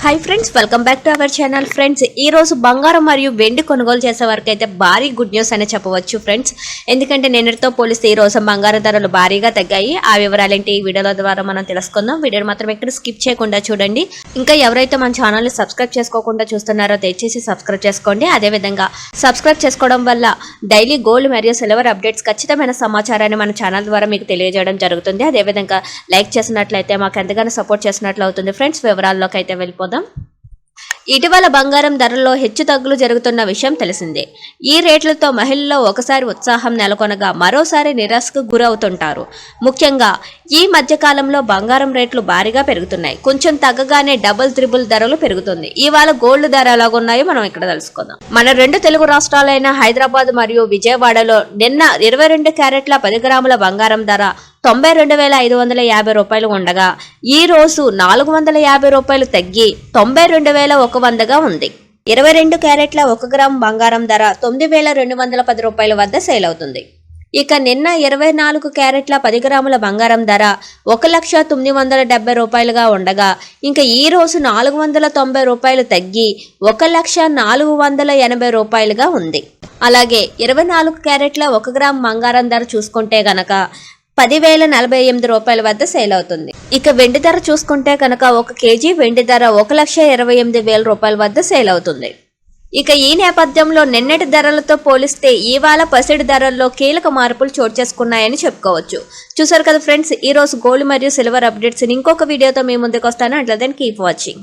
Hi friends, welcome back to our channel. Friends, ఈ రోజు బంగారం మరియు వెండి కొనుగోలు చేసే వరకు అయితే భారీ గుడ్ న్యూస్ అనే చెప్పవచ్చు ఫ్రెండ్స్. ఎందుకంటే నిన్నటితో పోలిస్తే ఈ రోజు బంగారం ధరలు భారీగా తగ్గాయి. ఆ వివరాలు ఏంటి ఈ వీడియోల ద్వారా మనం తెలుసుకుందాం. వీడియోని మాత్రం ఎక్కడ స్కిప్ చేయకుండా చూడండి. ఇంకా ఎవరైతే మన ఛానల్ని సబ్స్క్రైబ్ చేసుకోకుండా చూస్తున్నారో దయచేసి సబ్స్క్రైబ్ చేసుకోండి. అదేవిధంగా సబ్స్క్రైబ్ చేసుకోవడం వల్ల డైలీ గోల్డ్ మరియు సిల్వర్ అప్డేట్స్ ఖచ్చితమైన సమాచారాన్ని మన ఛానల్ ద్వారా మీకు తెలియజేయడం జరుగుతుంది. అదేవిధంగా లైక్ చేసినట్లయితే మాకు ఎంతగానో సపోర్ట్ చేసినట్లు అవుతుంది. ఫ్రెండ్స్, వివరాల్లోకి అయితే వెళ్ళిపోదాం. ఇటీవల బంగారం ధరల్లో హెచ్చుతగ్గులు జరుగుతున్న విషయం తెలిసిందే. ఈ రేట్లతో మహిళల్లో ఒకసారి ఉత్సాహం నెలకొనగా మరోసారి నిరాశకు గురవుతుంటారు. ముఖ్యంగా ఈ మధ్యకాలంలో బంగారం రేట్లు భారీగా పెరుగుతున్నాయి. కొంచెం తగ్గగానే డబుల్ త్రిబుల్ ధరలు పెరుగుతుంది. ఇవాళ గోల్డ్ ధర ఎలాగున్నాయో మనం ఇక్కడ తెలుసుకుందాం. మన రెండు తెలుగు రాష్ట్రాలైన హైదరాబాద్ మరియు విజయవాడలో నిన్న 22 క్యారెట్ల 10 గ్రాముల బంగారం ధర 92,550 రూపాయలు ఉండగా ఈ రోజు 450 రూపాయలు తగ్గి 92,100గా ఉంది. 22 క్యారెట్ల 1 గ్రామ్ బంగారం ధర 9,210 రూపాయల వద్ద సేల్ అవుతుంది. ఇక నిన్న 24 క్యారెట్ల 10 గ్రాముల బంగారం ధర 1,970 రూపాయలుగా ఉండగా ఇంకా ఈ రోజు 490 రూపాయలు తగ్గి 1,480 రూపాయలుగా ఉంది. అలాగే 24 క్యారెట్ల 1 గ్రామ్ బంగారం ధర చూసుకుంటే గనక 10,048 రూపాయల వద్ద సేల్ అవుతుంది. ఇక వెండి ధర చూసుకుంటే కనుక 1 కేజీ వెండి ధర 1,28,000 రూపాయల వద్ద సేల్ అవుతుంది. ఇక ఈ నేపథ్యంలో నిన్నటి ధరలతో పోలిస్తే ఇవాళ పసిడి ధరల్లో కీలక మార్పులు చోటు చేసుకున్నాయని చెప్పుకోవచ్చు. చూసారు కదా ఫ్రెండ్స్, ఈ రోజు గోల్డ్ మరియు సిల్వర్ అప్డేట్స్ ఇంకొక వీడియోతో మీ ముందుకు వస్తాను. అట్లా దెన్ కీప్ వాచింగ్.